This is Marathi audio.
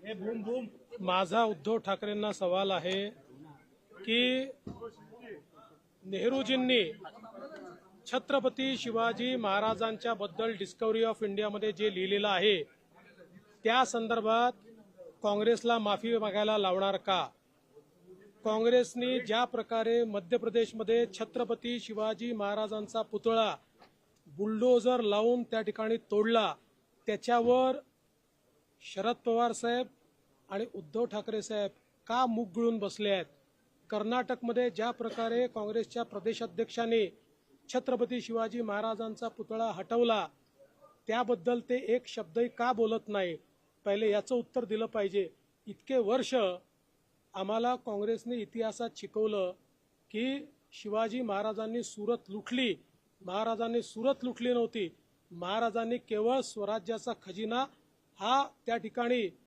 माझा उद्धव ठाकरेंना सवाल आहे की नेहरूजींनी छत्रपती शिवाजी महाराजांच्या बद्दल डिस्कव्हरी ऑफ इंडियामध्ये जे लिहिलेलं आहे त्या संदर्भात काँग्रेसला माफी मागायला लावणार का? काँग्रेसने ज्या प्रकारे मध्य प्रदेशमध्ये छत्रपती शिवाजी महाराजांचा पुतळा बुलडोजर लावून त्या ठिकाणी तोडला, त्याच्यावर शरद पवार साहेब आणि उद्धव ठाकरे साहेब का मुख गिळून बसले आहेत? कर्नाटकमध्ये ज्या प्रकारे काँग्रेसच्या प्रदेशाध्यक्षांनी छत्रपती शिवाजी महाराजांचा पुतळा हटवला, त्याबद्दल ते एक शब्दही का बोलत नाही? पहिले याचं उत्तर दिलं पाहिजे. इतके वर्ष आम्हाला काँग्रेसने इतिहासात शिकवलं की शिवाजी महाराजांनी सुरत लुटली. महाराजांनी सुरत लुटली नव्हती. महाराजांनी केवळ स्वराज्याचा खजिना हा त्या ठिकाणी